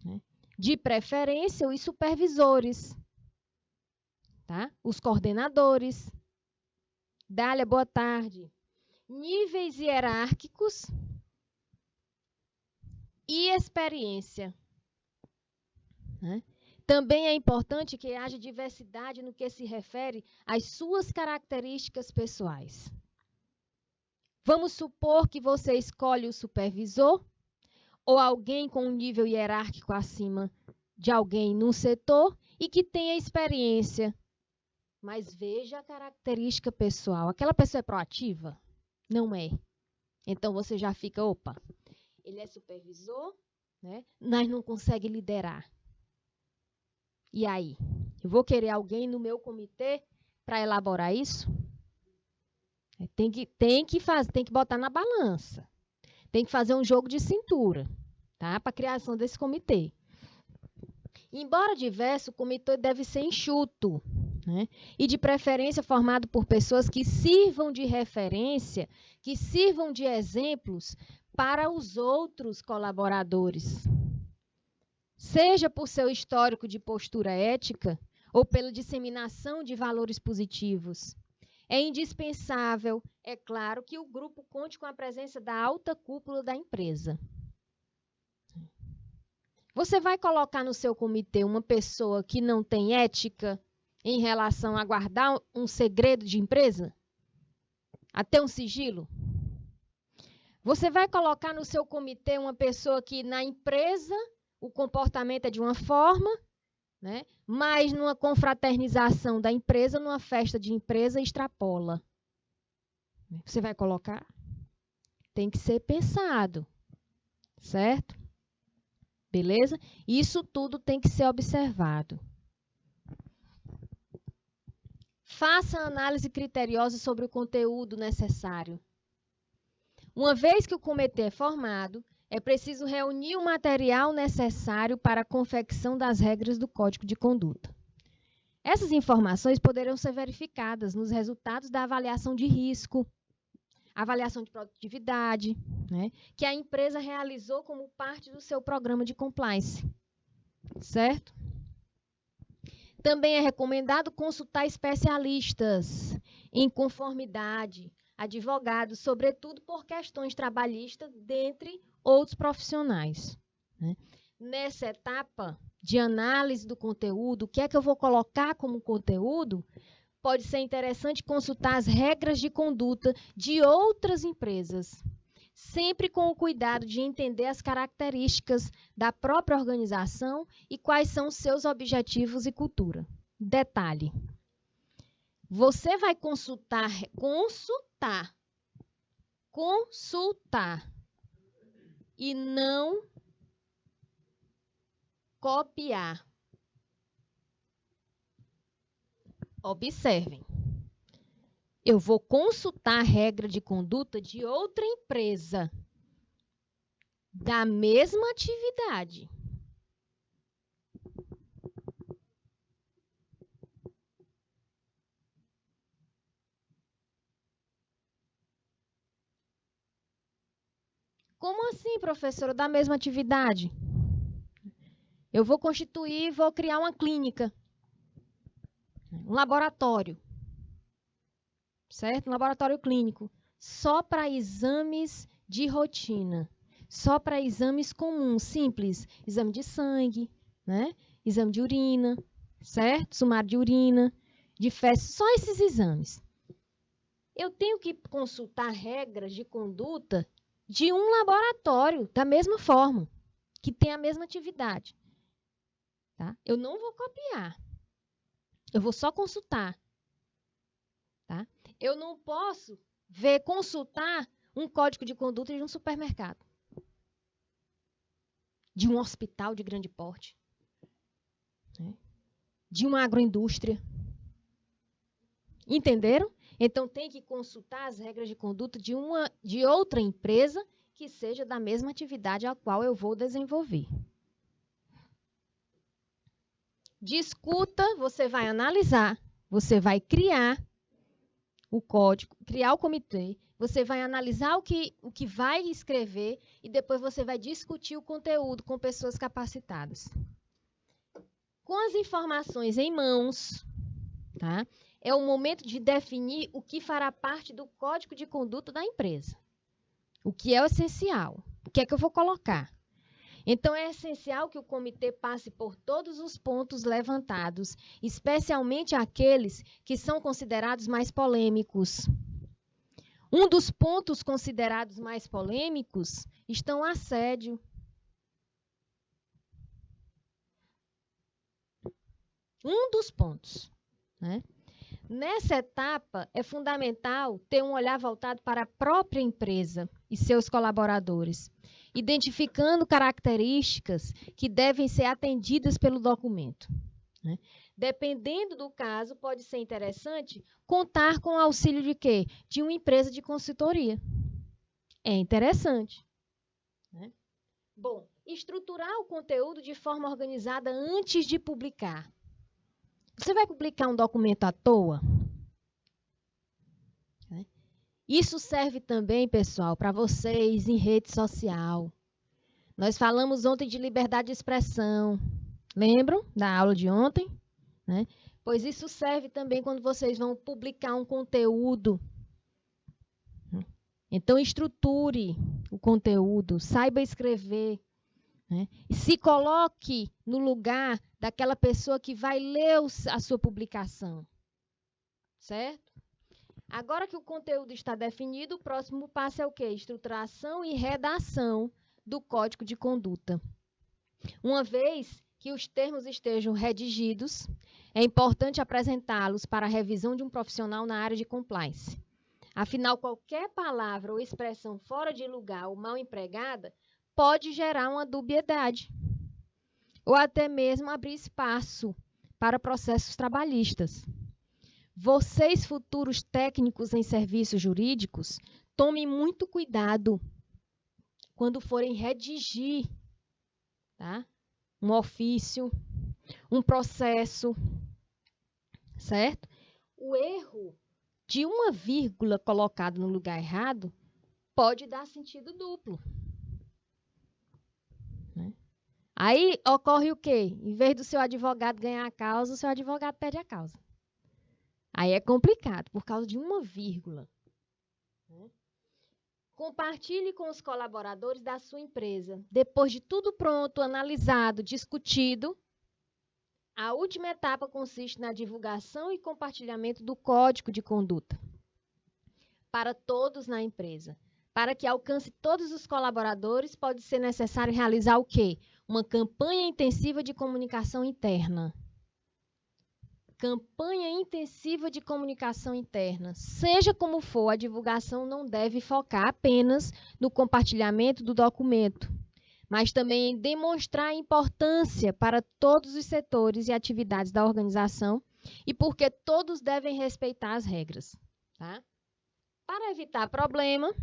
Né? De preferência, os supervisores, tá? Os coordenadores. Dália, boa tarde. Níveis hierárquicos e experiência. Né? Também é importante que haja diversidade no que se refere às suas características pessoais. Vamos supor que você escolhe o supervisor ou alguém com um nível hierárquico acima de alguém num setor e que tenha experiência. Mas veja a característica pessoal. Aquela pessoa é proativa? Não é. Então você já fica, opa, ele é supervisor, né? Mas não consegue liderar. E aí? Eu vou querer alguém no meu comitê para elaborar isso? Tem que botar na balança. Tem que fazer um jogo de cintura, tá? Para a criação desse comitê. Embora diverso, o comitê deve ser enxuto, né? E de preferência formado por pessoas que sirvam de referência, que sirvam de exemplos para os outros colaboradores. Seja por seu histórico de postura ética ou pela disseminação de valores positivos. É indispensável, é claro, que o grupo conte com a presença da alta cúpula da empresa. Você vai colocar no seu comitê uma pessoa que não tem ética em relação a guardar um segredo de empresa? Até um sigilo? Você vai colocar no seu comitê uma pessoa que na empresa o comportamento é de uma forma, né? Mas numa confraternização da empresa, numa festa de empresa, extrapola. Você vai colocar? Tem que ser pensado, certo? Beleza? Isso tudo tem que ser observado. Faça análise criteriosa sobre o conteúdo necessário. Uma vez que o comitê é formado, é preciso reunir o material necessário para a confecção das regras do Código de Conduta. Essas informações poderão ser verificadas nos resultados da avaliação de risco, avaliação de produtividade, né, que a empresa realizou como parte do seu programa de compliance, certo? Também é recomendado consultar especialistas em conformidade, advogados, sobretudo por questões trabalhistas, dentre outros profissionais, né? Nessa etapa de análise do conteúdo, o que é que eu vou colocar como conteúdo? Pode ser interessante consultar as regras de conduta de outras empresas, sempre com o cuidado de entender as características da própria organização e quais são seus objetivos e cultura. Detalhe: você vai consultar e não copiar. Observem. Eu vou consultar a regra de conduta de outra empresa da mesma atividade. Como assim, professora, da mesma atividade? Eu vou constituir, vou criar uma clínica, um laboratório, certo? Um laboratório clínico, só para exames de rotina, só para exames comuns, simples, exame de sangue, né? Exame de urina, certo? Sumário de urina, de fezes, só esses exames. Eu tenho que consultar regras de conduta de um laboratório da mesma forma, que tem a mesma atividade. Tá? Eu não vou copiar, eu vou só consultar. Tá? Eu não posso consultar um código de conduta de um supermercado, de um hospital de grande porte, né? De uma agroindústria. Entenderam? Então, tem que consultar as regras de conduta de outra empresa que seja da mesma atividade a qual eu vou desenvolver. Discuta, você vai analisar, você vai criar o código, criar o comitê, você vai analisar o que vai escrever e depois você vai discutir o conteúdo com pessoas capacitadas. Com as informações em mãos, tá? É o momento de definir o que fará parte do código de conduta da empresa. O que é o essencial? O que é que eu vou colocar? Então, é essencial que o comitê passe por todos os pontos levantados, especialmente aqueles que são considerados mais polêmicos. Um dos pontos considerados mais polêmicos estão o assédio. Um dos pontos, né? Nessa etapa, é fundamental ter um olhar voltado para a própria empresa e seus colaboradores, identificando características que devem ser atendidas pelo documento, né? Dependendo do caso, pode ser interessante contar com o auxílio de quê? De uma empresa de consultoria. É interessante, né? Bom, estruturar o conteúdo de forma organizada antes de publicar. Você vai publicar um documento à toa? Isso serve também, pessoal, para vocês em rede social. Nós falamos ontem de liberdade de expressão. Lembram da aula de ontem? Né? Pois isso serve também quando vocês vão publicar um conteúdo. Então, estruture o conteúdo, saiba escrever, né? E se coloque no lugar daquela pessoa que vai ler a sua publicação. Certo? Agora que o conteúdo está definido, o próximo passo é o quê? Estruturação e redação do código de conduta. Uma vez que os termos estejam redigidos, é importante apresentá-los para a revisão de um profissional na área de compliance. Afinal, qualquer palavra ou expressão fora de lugar ou mal empregada pode gerar uma dubiedade ou até mesmo abrir espaço para processos trabalhistas. Vocês, futuros técnicos em serviços jurídicos, tomem muito cuidado quando forem redigir, tá? Um ofício, um processo, certo? O erro de uma vírgula colocada no lugar errado pode dar sentido duplo. Né? Aí ocorre o quê? Em vez do seu advogado ganhar a causa, o seu advogado perde a causa. Aí é complicado, por causa de uma vírgula. Né? Compartilhe com os colaboradores da sua empresa. Depois de tudo pronto, analisado, discutido, a última etapa consiste na divulgação e compartilhamento do código de conduta para todos na empresa. Para que alcance todos os colaboradores, pode ser necessário realizar o quê? Uma campanha intensiva de comunicação interna. Campanha intensiva de comunicação interna. Seja como for, a divulgação não deve focar apenas no compartilhamento do documento, mas também em demonstrar a importância para todos os setores e atividades da organização e porque todos devem respeitar as regras. Tá? Para evitar problema,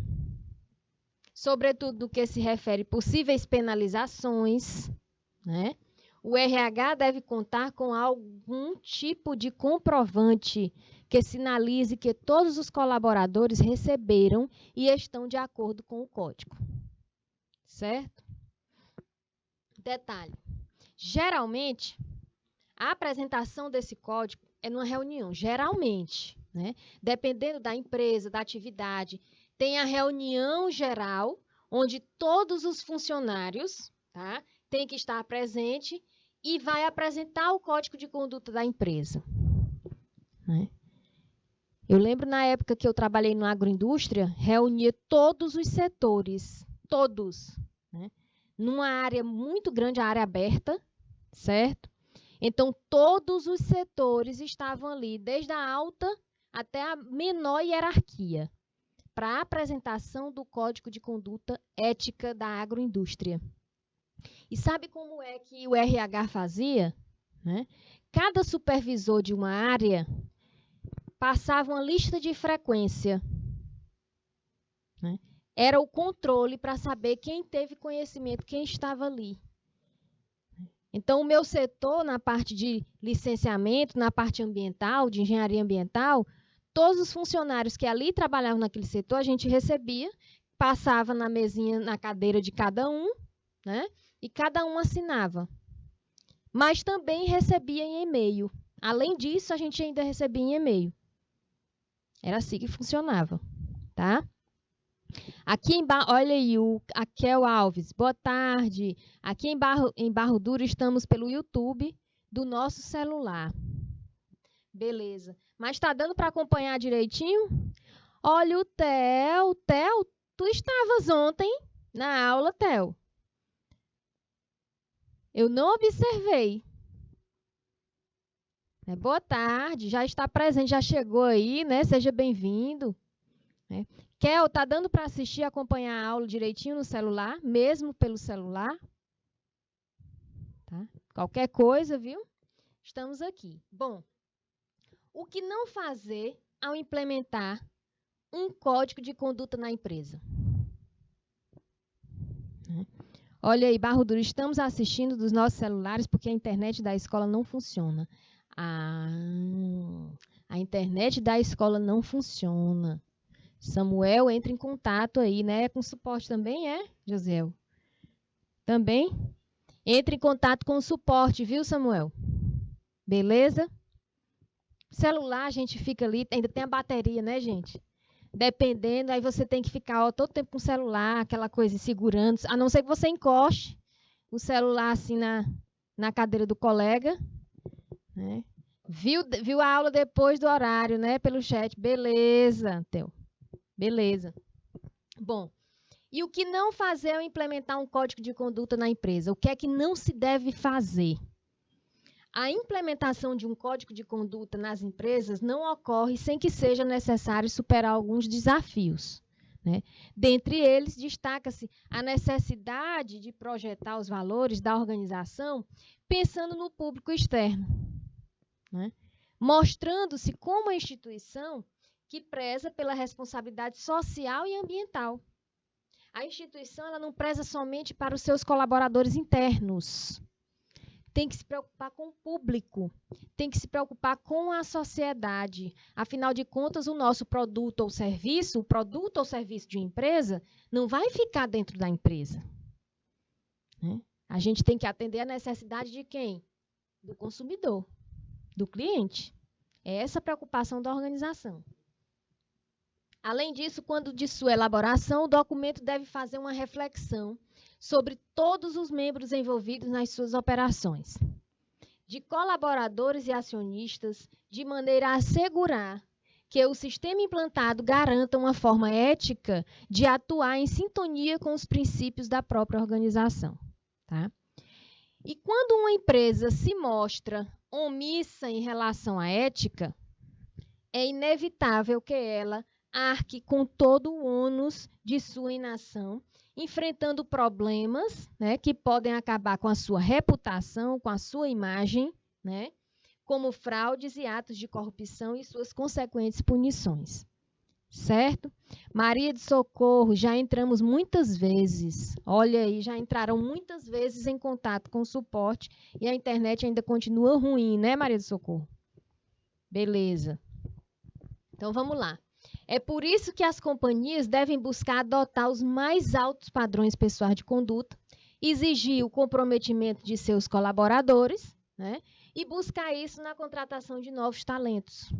sobretudo no que se refere a possíveis penalizações, né? O RH deve contar com algum tipo de comprovante que sinalize que todos os colaboradores receberam e estão de acordo com o código. Certo? Detalhe. Geralmente, a apresentação desse código é numa reunião. Geralmente, né? Dependendo da empresa, da atividade, tem a reunião geral, onde todos os funcionários, tá, têm que estar presentes e vai apresentar o código de conduta da empresa. Né? Eu lembro na época que eu trabalhei na agroindústria, reunia todos os setores, todos, né? Numa área muito grande, a área aberta, certo? Então, todos os setores estavam ali, desde a alta até a menor hierarquia, para a apresentação do código de conduta ética da agroindústria. E sabe como é que o RH fazia? Né? Cada supervisor de uma área passava uma lista de frequência. Né? Era o controle para saber quem teve conhecimento, quem estava ali. Então, o meu setor, na parte de licenciamento, na parte ambiental, de engenharia ambiental, todos os funcionários que ali trabalhavam naquele setor, a gente recebia, passava na mesinha, na cadeira de cada um, né? E cada um assinava. Mas também recebia em e-mail. Além disso, a gente ainda recebia em e-mail. Era assim que funcionava, tá? Aqui olha aí, o Akel Alves, boa tarde. Aqui em Barro Duro estamos pelo YouTube do nosso celular. Beleza. Mas está dando para acompanhar direitinho? Olha o Theo. Theo, tu estavas ontem na aula, Theo? Eu não observei. Boa tarde, já está presente, já chegou aí, né? Seja bem-vindo. Kel, tá dando para assistir e acompanhar a aula direitinho no celular, mesmo pelo celular? Tá? Qualquer coisa, viu? Estamos aqui. Bom, o que não fazer ao implementar um código de conduta na empresa? Olha aí, Barro Duro, estamos assistindo dos nossos celulares porque a internet da escola não funciona. A internet da escola não funciona. Samuel, entra em contato aí, né? Com suporte também, Josiel? Também? Entre em contato com o suporte, viu, Samuel? Beleza? Celular, a gente fica ali, ainda tem a bateria, né, gente? Dependendo, aí você tem que ficar todo tempo com o celular, aquela coisa segurando, a não ser que você encoste o celular assim na cadeira do colega. Né? Viu a aula depois do horário, né? Pelo chat. Beleza, Theo. Beleza. Bom, e o que não fazer ao implementar um código de conduta na empresa? O que é que não se deve fazer? A implementação de um código de conduta nas empresas não ocorre sem que seja necessário superar alguns desafios. Né? Dentre eles, destaca-se a necessidade de projetar os valores da organização pensando no público externo, né? Mostrando-se como a instituição que preza pela responsabilidade social e ambiental. A instituição ela não preza somente para os seus colaboradores internos. tem que se preocupar com o público, tem que se preocupar com a sociedade. Afinal de contas, o nosso produto ou serviço, o produto ou serviço de uma empresa, não vai ficar dentro da empresa, né? A gente tem que atender a necessidade de quem? Do consumidor, do cliente. É essa a preocupação da organização. Além disso, quando de sua elaboração, o documento deve fazer uma reflexão sobre todos os membros envolvidos nas suas operações, de colaboradores e acionistas, de maneira a assegurar que o sistema implantado garanta uma forma ética de atuar em sintonia com os princípios da própria organização, tá? E quando uma empresa se mostra omissa em relação à ética, é inevitável que ela arque com todo o ônus de sua inação, enfrentando problemas, né, que podem acabar com a sua reputação, com a sua imagem, né, como fraudes e atos de corrupção e suas consequentes punições. Certo? Maria de Socorro, já entramos muitas vezes, olha aí, já entraram muitas vezes em contato com o suporte e a internet ainda continua ruim, né, Maria de Socorro? Beleza. Então, vamos lá. É por isso que as companhias devem buscar adotar os mais altos padrões pessoais de conduta, exigir o comprometimento de seus colaboradores, né, e buscar isso na contratação de novos talentos.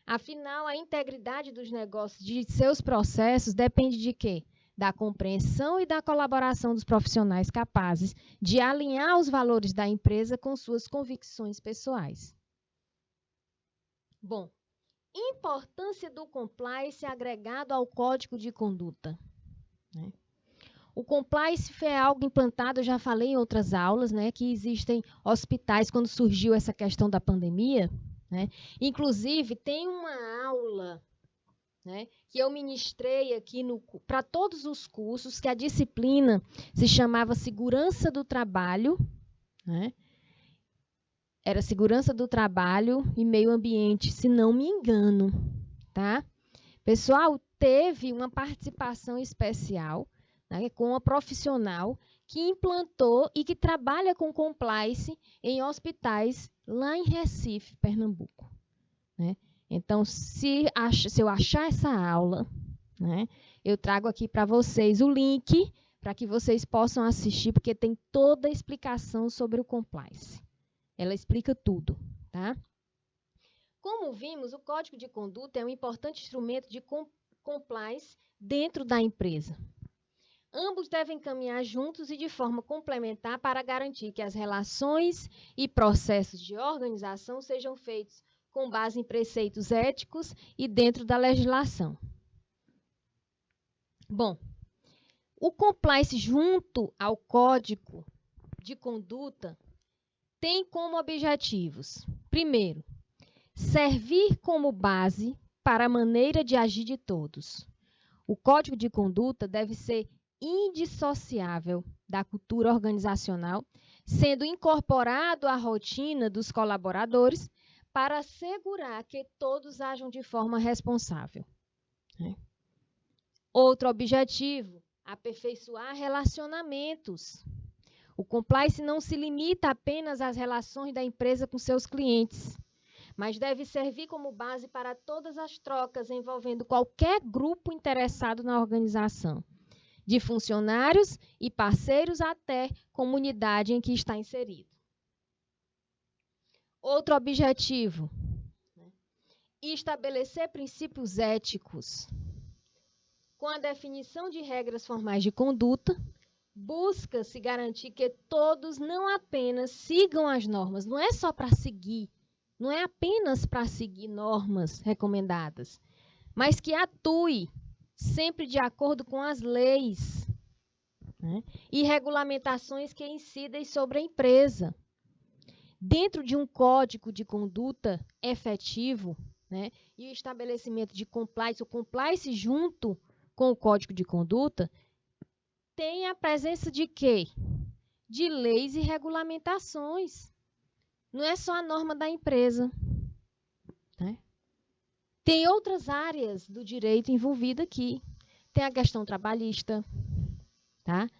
Afinal, a integridade dos negócios, de seus processos, depende de quê? Da compreensão e da colaboração dos profissionais capazes de alinhar os valores da empresa com suas convicções pessoais. Bom, importância do compliance agregado ao código de conduta, né? O compliance foi algo implantado, eu já falei em outras aulas, né, que existem hospitais quando surgiu essa questão da pandemia, né? Inclusive, tem uma aula, né, que eu ministrei aqui para todos os cursos, que a disciplina se chamava Segurança do Trabalho, né? Era Segurança do Trabalho e Meio Ambiente, se não me engano, tá? Pessoal, teve uma participação especial, né, com uma profissional que implantou e que trabalha com compliance em hospitais lá em Recife, Pernambuco, né? Então, se eu achar essa aula, né, eu trago aqui para vocês o link para que vocês possam assistir, porque tem toda a explicação sobre o compliance. Ela explica tudo, tá? Como vimos, o Código de Conduta é um importante instrumento de compliance dentro da empresa. Ambos devem caminhar juntos e de forma complementar para garantir que as relações e processos de organização sejam feitos com base em preceitos éticos e dentro da legislação. Bom, o compliance junto ao Código de Conduta tem como objetivos, primeiro, servir como base para a maneira de agir de todos. O Código de Conduta deve ser indissociável da cultura organizacional, sendo incorporado à rotina dos colaboradores para assegurar que todos ajam de forma responsável. Outro objetivo, aperfeiçoar relacionamentos. O compliance não se limita apenas às relações da empresa com seus clientes, mas deve servir como base para todas as trocas envolvendo qualquer grupo interessado na organização, de funcionários e parceiros até comunidade em que está inserido. Outro objetivo, estabelecer princípios éticos. Com a definição de regras formais de conduta, busca-se garantir que todos não apenas sigam as normas, não é só para seguir, não é apenas para seguir normas recomendadas, mas que atue sempre de acordo com as leis, né, e regulamentações que incidem sobre a empresa. Dentro de um código de conduta efetivo, né, e o estabelecimento de compliance, o compliance junto com o código de conduta, tem a presença de quê? De leis e regulamentações. Não é só a norma da empresa, né? Tem outras áreas do direito envolvida aqui. Tem a questão trabalhista, tá?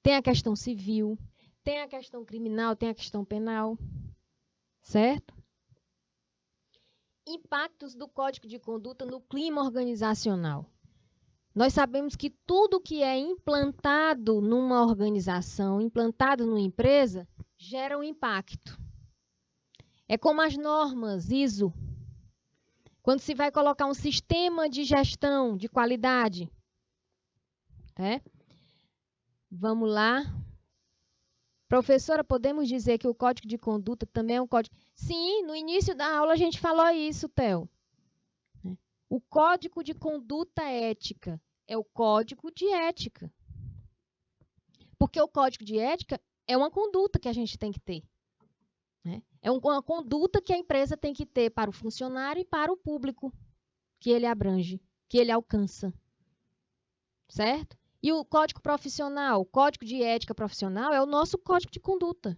Tem a questão civil, Tem a questão criminal, tem a questão penal, certo? Impactos do Código de Conduta no clima organizacional. Nós sabemos que tudo que é implantado numa organização, implantado numa empresa, gera um impacto. É como as normas ISO. Quando se vai colocar um sistema de gestão de qualidade. Né? Vamos lá. Professora, podemos dizer que o Código de Conduta também é um código... Sim, no início da aula a gente falou isso, Theo. O Código de Conduta Ética é o Código de Ética. Porque o Código de Ética é uma conduta que a gente tem que ter. Né? É uma conduta que a empresa tem que ter para o funcionário e para o público que ele abrange, que ele alcança. Certo? E o Código Profissional, o Código de Ética Profissional é o nosso Código de Conduta.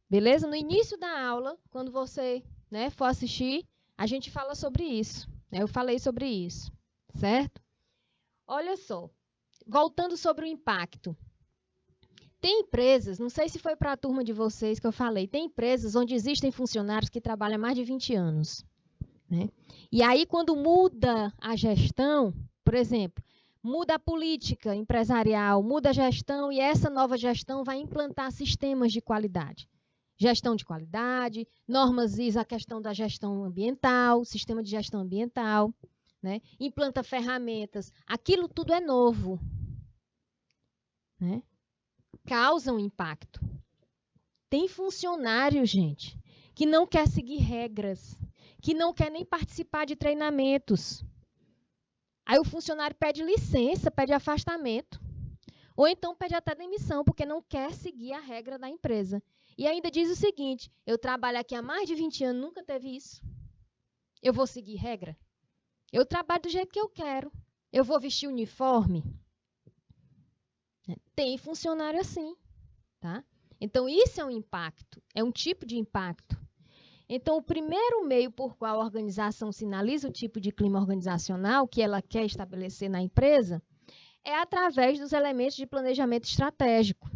Beleza? No início da aula, quando você for assistir, a gente fala sobre isso. Eu falei sobre isso. Certo? Olha só. Voltando sobre o impacto. Tem empresas, não sei se foi para a turma de vocês que eu falei, tem empresas onde existem funcionários que trabalham há mais de 20 anos. Né? E aí, quando muda a gestão, por exemplo, muda a política empresarial, muda a gestão e essa nova gestão vai implantar sistemas de qualidade. Gestão de qualidade, normas ISO, a questão da gestão ambiental, sistema de gestão ambiental, né? Implanta ferramentas. Aquilo tudo é novo. Né? Causa um impacto. Tem funcionário, gente, que não quer seguir regras, que não quer nem participar de treinamentos. Aí o funcionário pede licença, pede afastamento. Ou então pede até demissão, porque não quer seguir a regra da empresa. E ainda diz o seguinte, eu trabalho aqui há mais de 20 anos, nunca teve isso. Eu vou seguir regra? Eu trabalho do jeito que eu quero. Eu vou vestir uniforme? Tem funcionário assim. Tá? Então, isso é um impacto, é um tipo de impacto. Então, o primeiro meio por qual a organização sinaliza o tipo de clima organizacional que ela quer estabelecer na empresa é através dos elementos de planejamento estratégico,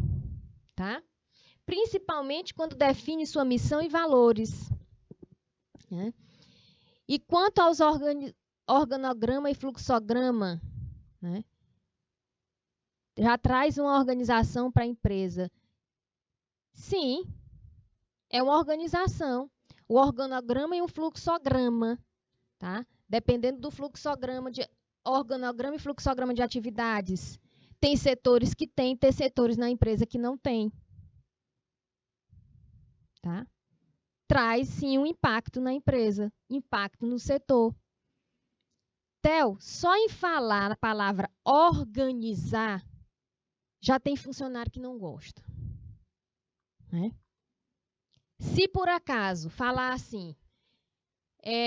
tá? Principalmente quando define sua missão e valores. Né? E quanto aos organograma e fluxograma, né? Já traz uma organização para a empresa. Sim, é uma organização. O organograma e o fluxograma, tá? Dependendo do fluxograma de organograma e fluxograma de atividades. Tem setores que tem setores na empresa que não tem. Tá? Traz, sim, um impacto na empresa, impacto no setor. Theo, só em falar a palavra organizar, já tem funcionário que não gosta. Né? Se por acaso falar assim,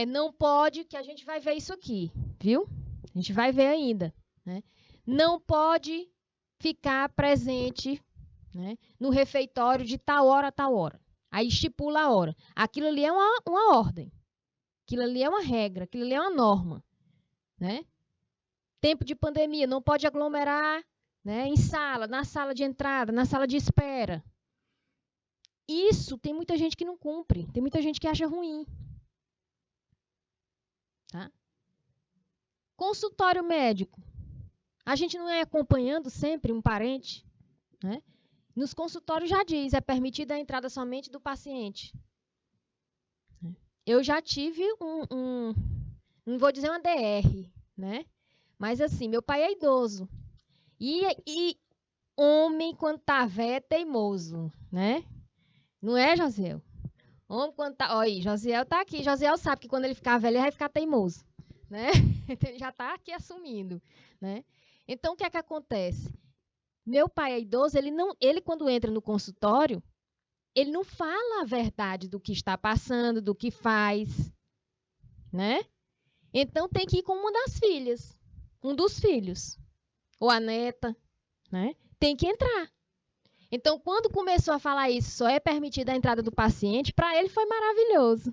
não pode, que a gente vai ver isso aqui, viu? A gente vai ver ainda. Né? Não pode ficar presente, né, no refeitório de tal hora a tal hora. Aí estipula a hora. Aquilo ali é uma ordem. Aquilo ali é uma regra. Aquilo ali é uma norma. Né? Tempo de pandemia, não pode aglomerar, né, em sala, na sala de entrada, na sala de espera. Isso tem muita gente que não cumpre. Tem muita gente que acha ruim. Tá? Consultório médico. A gente não é acompanhando sempre um parente. Né? Nos consultórios já diz, é permitida a entrada somente do paciente. Eu já tive não vou dizer uma DR, né? Mas assim, meu pai é idoso. E homem, quando tá velho, é teimoso, né? Não é, Josiel? Homem, quando tá... Olha aí, Josiel tá aqui. Josiel sabe que quando ele ficar velho, ele vai ficar teimoso, né? Ele já tá aqui assumindo, né? Então, o que é que acontece? Meu pai é idoso, ele quando entra no consultório, ele não fala a verdade do que está passando, do que faz, né? Então, tem que ir com uma das filhas, um dos filhos, ou a neta, né? Tem que entrar. Então, quando começou a falar isso, só é permitida a entrada do paciente, para ele foi maravilhoso.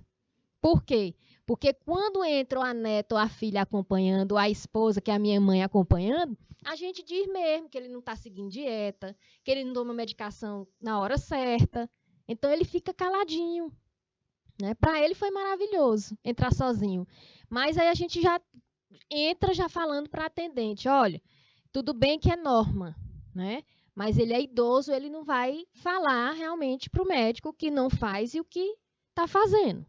Por quê? Porque quando entra a neta ou a filha acompanhando, ou a esposa, que é a minha mãe acompanhando, a gente diz mesmo que ele não está seguindo dieta, que ele não toma medicação na hora certa. Então, ele fica caladinho. Né? Para ele foi maravilhoso entrar sozinho. Mas aí a gente já entra já falando para a atendente, olha, tudo bem que é norma, né? Mas ele é idoso, ele não vai falar realmente para o médico o que não faz e o que está fazendo.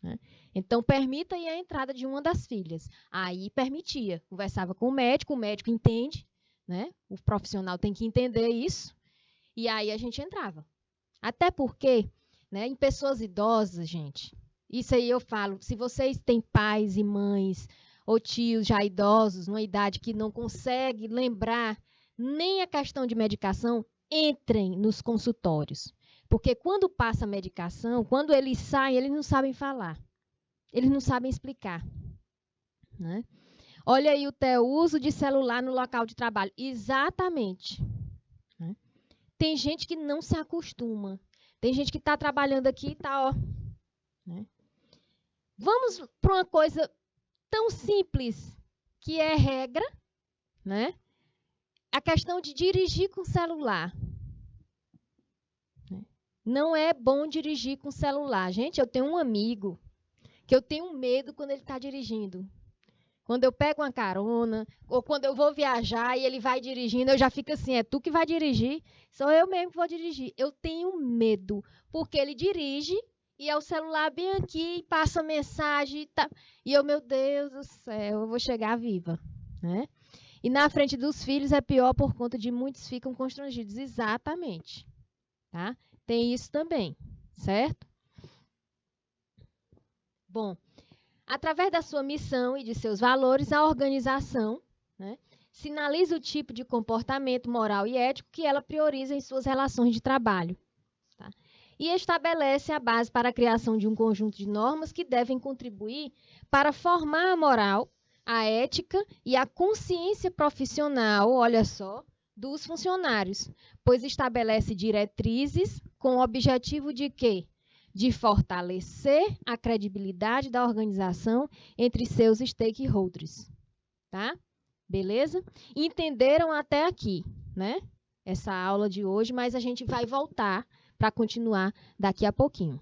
Né? Então, permita aí a entrada de uma das filhas. Aí permitia, conversava com o médico entende, né? O profissional tem que entender isso, e aí a gente entrava. Até porque, né, em pessoas idosas, gente, isso aí eu falo, se vocês têm pais e mães ou tios já idosos, numa idade que não consegue lembrar nem a questão de medicação, entrem nos consultórios. Porque quando passa a medicação, quando eles saem, eles não sabem falar. Eles não sabem explicar. Né? Olha aí o uso de celular no local de trabalho. Exatamente. Né? Tem gente que não se acostuma. Tem gente que está trabalhando aqui e está, ó. Né? Vamos para uma coisa tão simples que é regra, né? A questão de dirigir com celular. Não é bom dirigir com celular. Gente, eu tenho um amigo que eu tenho medo quando ele está dirigindo. Quando eu pego uma carona, ou quando eu vou viajar e ele vai dirigindo, eu já fico assim, é tu que vai dirigir? Sou eu mesmo que vou dirigir. Eu tenho medo, porque ele dirige e é o celular bem aqui, passa mensagem, tá? E eu, meu Deus do céu, eu vou chegar viva, né? E na frente dos filhos é pior por conta de muitos ficam constrangidos. Exatamente, tá? Tem isso também, certo? Bom, através da sua missão e de seus valores, a organização, né, sinaliza o tipo de comportamento moral e ético que ela prioriza em suas relações de trabalho. Tá? E estabelece a base para a criação de um conjunto de normas que devem contribuir para formar a moral, a ética e a consciência profissional, olha só, dos funcionários, pois estabelece diretrizes com o objetivo de quê? De fortalecer a credibilidade da organização entre seus stakeholders. Tá? Beleza? Entenderam até aqui, né? Essa aula de hoje, mas a gente vai voltar para continuar daqui a pouquinho.